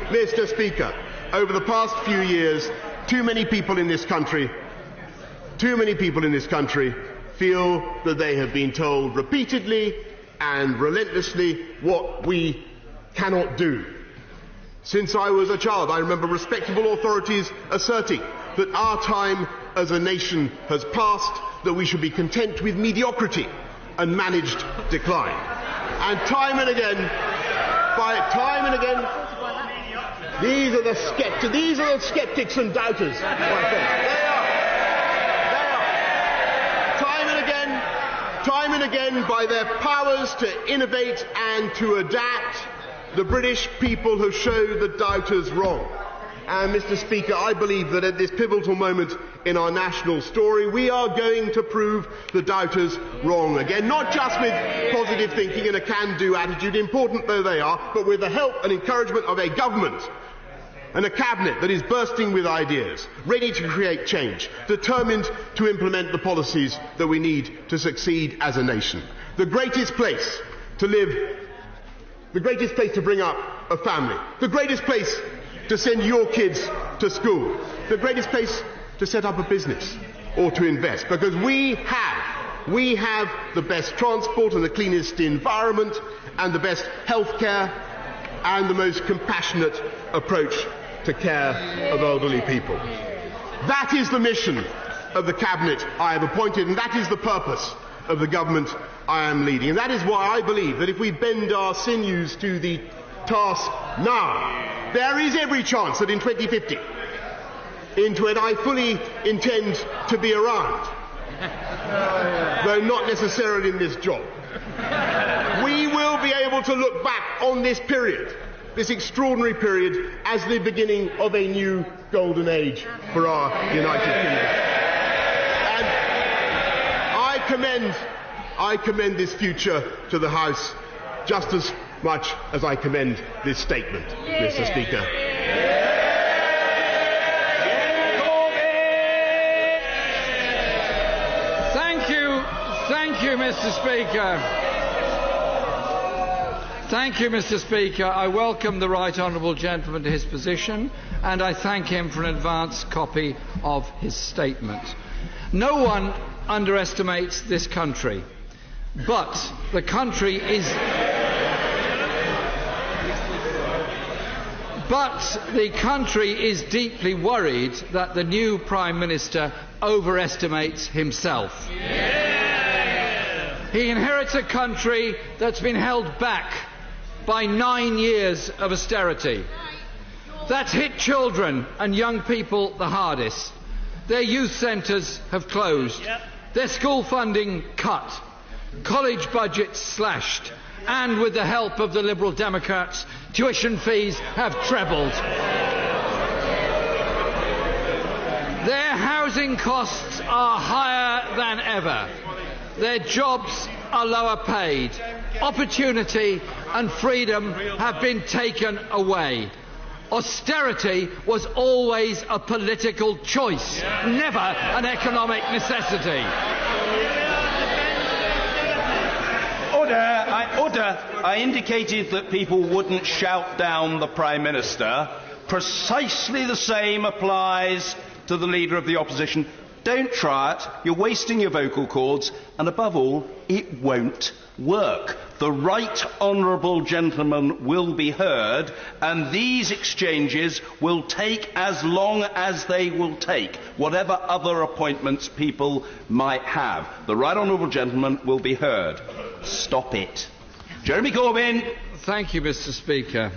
Mr. Speaker, over the past few years, too many people in this country feel that they have been told repeatedly and relentlessly what we cannot do. Since I was a child, I remember respectable authorities asserting that our time as a nation has passed, that we should be content with mediocrity and managed decline. And time and again, these are the skeptics and doubters, my friends. Time and again, by their powers to innovate and to adapt, the British people have showed the doubters wrong. And, Mr. Speaker, I believe that at this pivotal moment in our national story, we are going to prove the doubters wrong again, not just with positive thinking and a can-do attitude, important though they are, but with the help and encouragement of a government and a cabinet that is bursting with ideas, ready to create change, determined to implement the policies that we need to succeed as a nation. The greatest place to live, the greatest place to bring up a family, the greatest place to send your kids to school, the greatest place to set up a business or to invest, because we have the best transport and the cleanest environment and the best health care and the most compassionate approach to care of elderly people. That is the mission of the cabinet I have appointed, and that is the purpose of the government I am leading. And that is why I believe that if we bend our sinews to the task now, there is every chance that in 2050, into it I fully intend to be around, though not necessarily in this job, we will be able to look back on this period, this extraordinary period, as the beginning of a new golden age for our United Kingdom. And I commend this future to the House just as much as I commend this statement, Mr. Speaker. Thank you, Mr. Speaker. Thank you, Mr. Speaker. I welcome the right honourable gentleman to his position, and I thank him for an advance copy of his statement. No one underestimates this country, but the country is deeply worried that the new Prime Minister overestimates himself. He inherits a country that's been held back by 9 years of austerity. That's hit children and young people the hardest. Their youth centres have closed, their school funding cut, college budgets slashed, and with the help of the Liberal Democrats, tuition fees have trebled. Their housing costs are higher than ever. Their jobs are lower paid. Opportunity and freedom have been taken away. Austerity was always a political choice, never an economic necessity. Order. I indicated that people wouldn't shout down the Prime Minister. Precisely the same applies to the Leader of the Opposition. Don't try it. You're wasting your vocal cords, and above all, it won't work. The right honourable gentleman will be heard, and these exchanges will take as long as they will take, whatever other appointments people might have. The right honourable gentleman will be heard. Stop it. Jeremy Corbyn. Thank you, Mr. Speaker.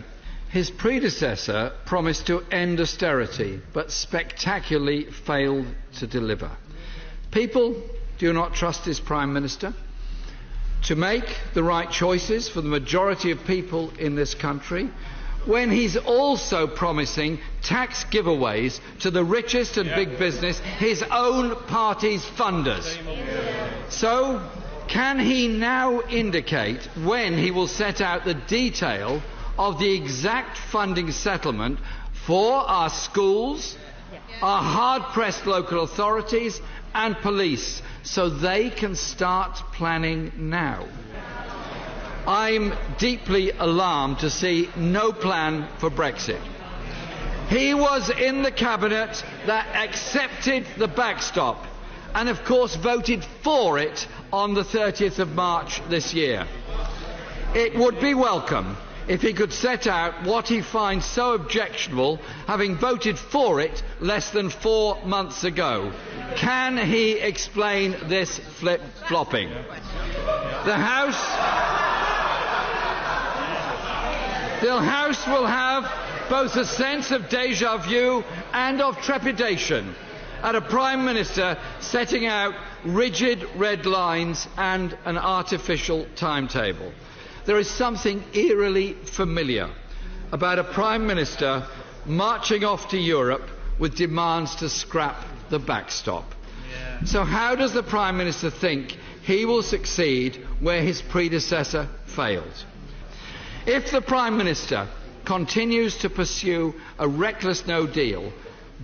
His predecessor promised to end austerity, but spectacularly failed to deliver. People do not trust his Prime Minister to make the right choices for the majority of people in this country, when he's also promising tax giveaways to the richest and big business, his own party's funders. So, can he now indicate when he will set out the detail of the exact funding settlement for our schools, our hard-pressed local authorities and police, so they can start planning now? I'm deeply alarmed to see no plan for Brexit. He was in the cabinet that accepted the backstop and of course voted for it on the 30th of March this year. It would be welcome if he could set out what he finds so objectionable, having voted for it less than 4 months ago. Can he explain this flip-flopping? The House will have both a sense of déjà vu and of trepidation at a Prime Minister setting out rigid red lines and an artificial timetable. There is something eerily familiar about a Prime Minister marching off to Europe with demands to scrap the backstop. So how does the Prime Minister think he will succeed where his predecessor failed? If the Prime Minister continues to pursue a reckless no deal,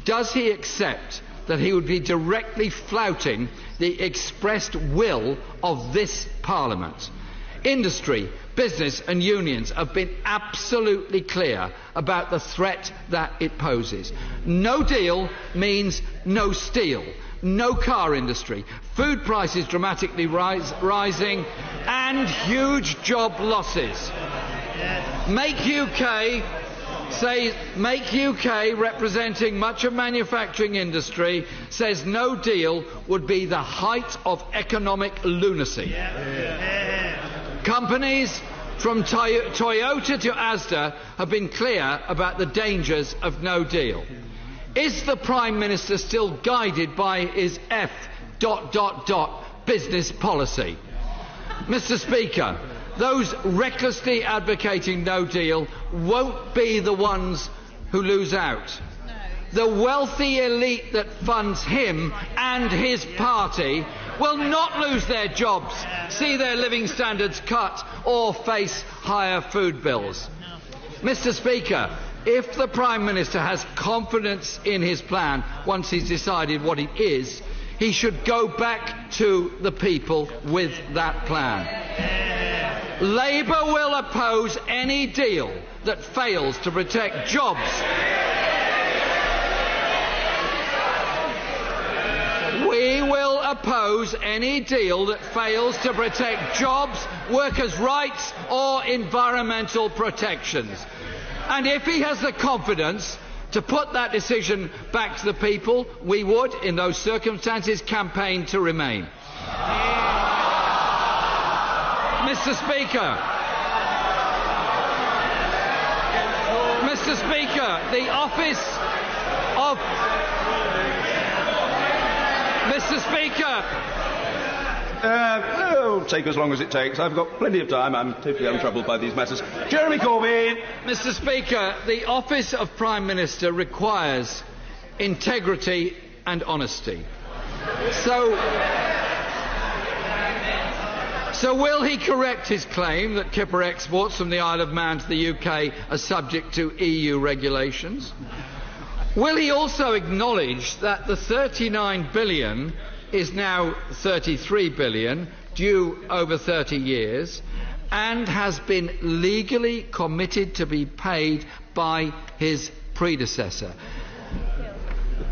does he accept that he would be directly flouting the expressed will of this Parliament? Industry, business and unions have been absolutely clear about the threat that it poses. No deal means no steel, no car industry, food prices dramatically rising and huge job losses. Make UK, representing much of manufacturing industry, says no deal would be the height of economic lunacy. Companies from Toyota to Asda have been clear about the dangers of no deal. Is the Prime Minister still guided by his business policy? Mr. Speaker, those recklessly advocating no deal won't be the ones who lose out. The wealthy elite that funds him and his party will not lose their jobs, see their living standards cut or face higher food bills. Mr. Speaker, if the Prime Minister has confidence in his plan once he's decided what it is, he should go back to the people with that plan. Labour will oppose any deal that fails to protect jobs. We will oppose any deal that fails to protect jobs, workers' rights or environmental protections. And if he has the confidence to put that decision back to the people, we would, in those circumstances, campaign to remain. Mr. Speaker, the office of... Mr. Speaker, it'll take as long as it takes. I've got plenty of time. I'm totally untroubled by these matters. Jeremy Corbyn. Mr. Speaker, the office of Prime Minister requires integrity and honesty. So will he correct his claim that kipper exports from the Isle of Man to the UK are subject to EU regulations? Will he also acknowledge that the 39 billion is now 33 billion, due over 30 years, and has been legally committed to be paid by his predecessor?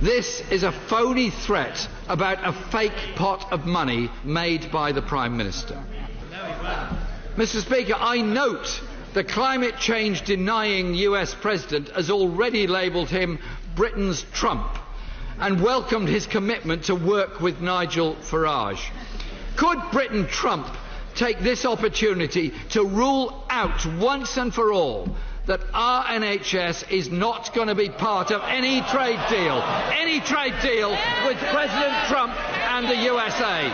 This is a phony threat about a fake pot of money made by the Prime Minister. Mr. Speaker, I note the climate change denying US President has already labelled him Britain's Trump and welcomed his commitment to work with Nigel Farage. Could Britain Trump take this opportunity to rule out once and for all that our NHS is not going to be part of any trade deal with President Trump and the USA?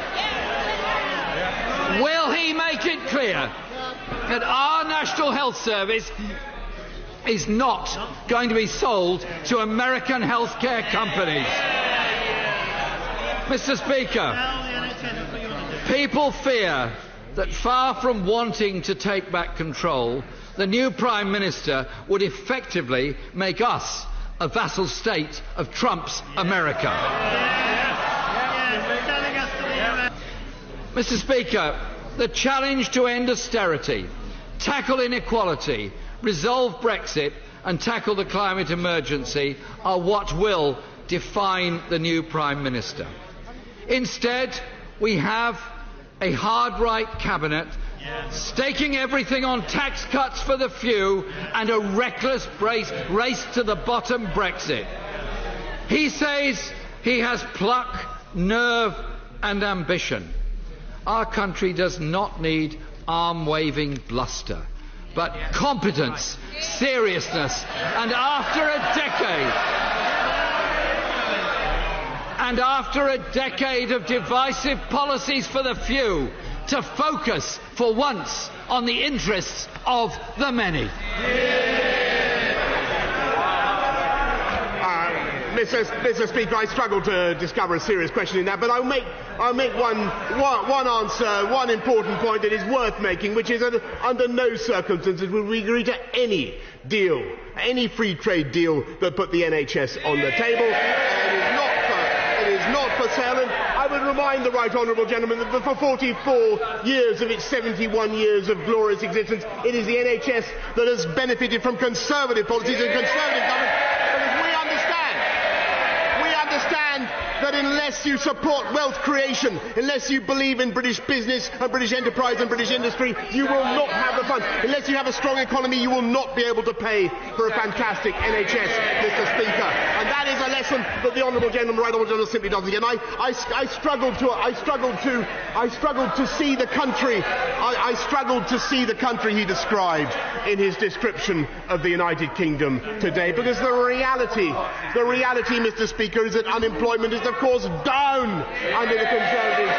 Will he make it clear that our National Health Service is not going to be sold to American healthcare companies? Mr. Speaker, people fear that far from wanting to take back control, the new Prime Minister would effectively make us a vassal state of Trump's America. Mr. Speaker, the challenge to end austerity, tackle inequality, resolve Brexit and tackle the climate emergency are what will define the new Prime Minister. Instead, we have a hard-right cabinet staking everything on tax cuts for the few and a reckless race to the bottom Brexit. He says he has pluck, nerve and ambition. Our country does not need arm-waving bluster, but competence, seriousness, and after a decade of divisive policies for the few, to focus for once on the interests of the many. Mr. Speaker, I struggle to discover a serious question in that, but I'll make one answer, one important point that is worth making, which is that under no circumstances will we agree to any deal, any free trade deal that put the NHS on the table. It is not for sale, and I would remind the right honourable gentleman that for 44 years of its 71 years of glorious existence, it is the NHS that has benefited from conservative policies and conservative government. But as we understand that unless you support wealth creation, unless you believe in British business and British enterprise and British industry, you will not have the funds. Unless you have a strong economy, you will not be able to pay for a fantastic NHS, Mr. Speaker. And that is a lesson that the honourable gentleman, right honourable gentleman, simply doesn't get. And I struggled to see the country. I struggled to see the country he described in his description of the United Kingdom today, because the reality, Mr. Speaker, is that unemployment is, of course, down under the Conservatives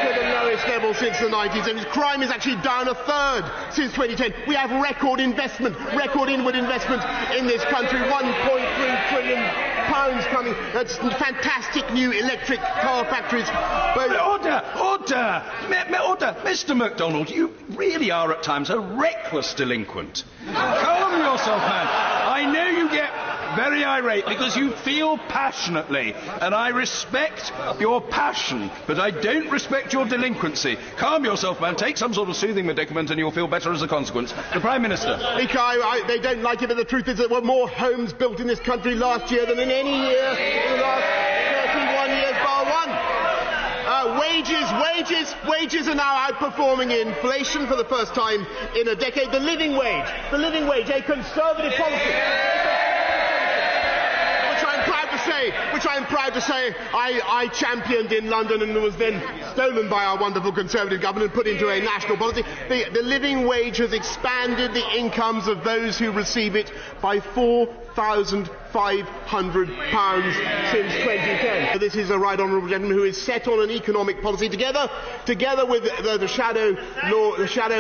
to the lowest level since the 90s, and crime is actually down a third since 2010. We have record investment, record inward investment in this country, £1.3 trillion coming. That's fantastic new electric car factories. Order! Mr. MacDonald, you really are at times a reckless delinquent. Calm yourself, man. I know you get very irate because you feel passionately, and I respect your passion, but I don't respect your delinquency. Calm yourself, man. Take some sort of soothing medicament and you'll feel better as a consequence. The Prime Minister. They don't like it, but the truth is that there were more homes built in this country last year than in any year in the last 31 years bar one. Wages are now outperforming inflation for the first time in a decade. The living wage, a conservative policy. Which I am proud to say I championed in London and was then stolen by our wonderful Conservative government and put into a national policy. The living wage has expanded the incomes of those who receive it by £4,500 since 2010. This is a right honourable gentleman who is set on an economic policy together with the shadow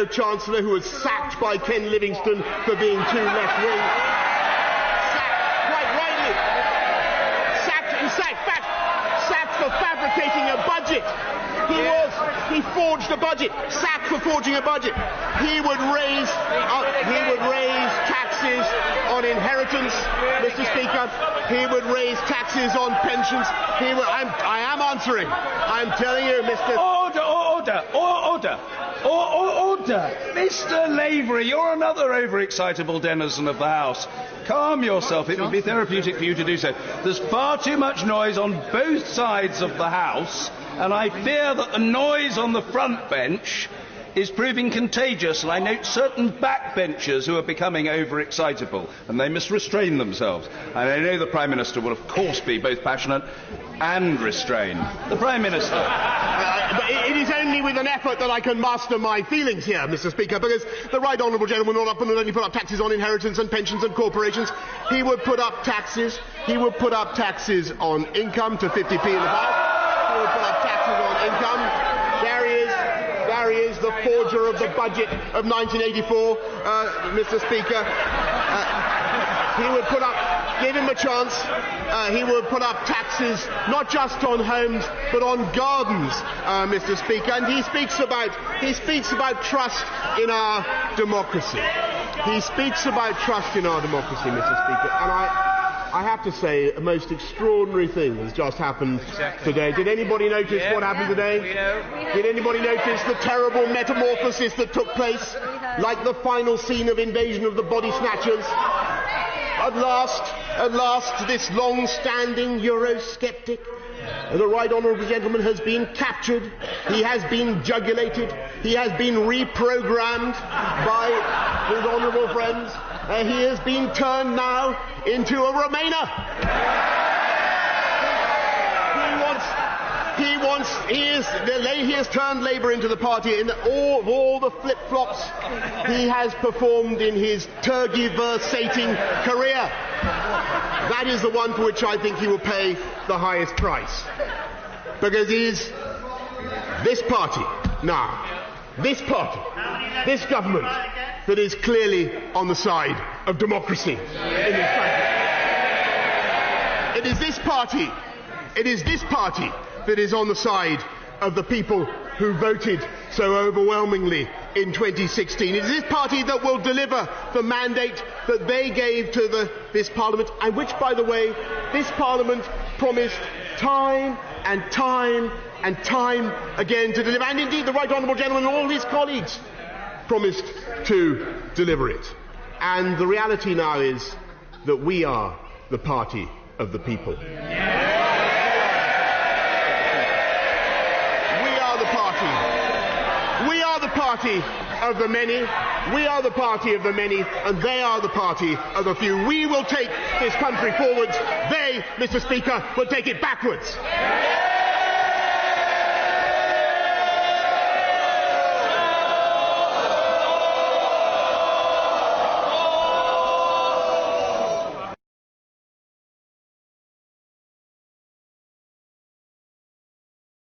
Chancellor, who was sacked by Ken Livingstone for being too left-wing. Sacked for fabricating a budget. He forged a budget. Sacked for forging a budget. He would raise taxes on inheritance, Mr. Speaker. He would raise taxes on pensions. I am answering. I'm telling you, Mr. Order! Mr. Lavery, you're another overexcitable denizen of the House. Calm yourself. It would be therapeutic for you to do so. There's far too much noise on both sides of the House, and I fear that the noise on the front bench is proving contagious, and I note certain backbenchers who are becoming overexcitable, and they must restrain themselves. And I know the Prime Minister will, of course, be both passionate and restrained. The Prime Minister. It is only with an effort that I can master my feelings here, Mr. Speaker, because the right honourable gentleman will not only put up taxes on inheritance and pensions and corporations, he would put up taxes on income to 50p and above. He would put up taxes on income. There he is, the forger of the budget of 1984, Mr. Speaker. He would put up, give him a chance, he would put up taxes not just on homes but on gardens, Mr. Speaker. And he speaks about trust in our democracy. He speaks about trust in our democracy, Mr. Speaker. And I have to say, a most extraordinary thing has just happened today. Did anybody notice what happened today? Did anybody notice the terrible metamorphosis that took place? Like the final scene of Invasion of the Body Snatchers? At last, this long-standing Eurosceptic, the right honourable gentleman, has been captured, he has been jugulated, he has been reprogrammed by his honourable friends, he has been turned now into a Remainer. He has turned Labour into the party in all the flip-flops he has performed in his tergiversating career. That is the one for which I think he will pay the highest price. Because it is this party now, this party, this government that is clearly on the side of democracy in this country. It is this party that is on the side of the people who voted so overwhelmingly in 2016. It is this party that will deliver the mandate that they gave to this Parliament, and which, by the way, this Parliament promised time and time and time again to deliver. And indeed, the Right Honourable Gentleman and all his colleagues promised to deliver it. And the reality now is that we are the party of the people. We are the party of the many. We are the party of the many, and they are the party of the few. We will take this country forwards. They, Mr. Speaker, will take it backwards.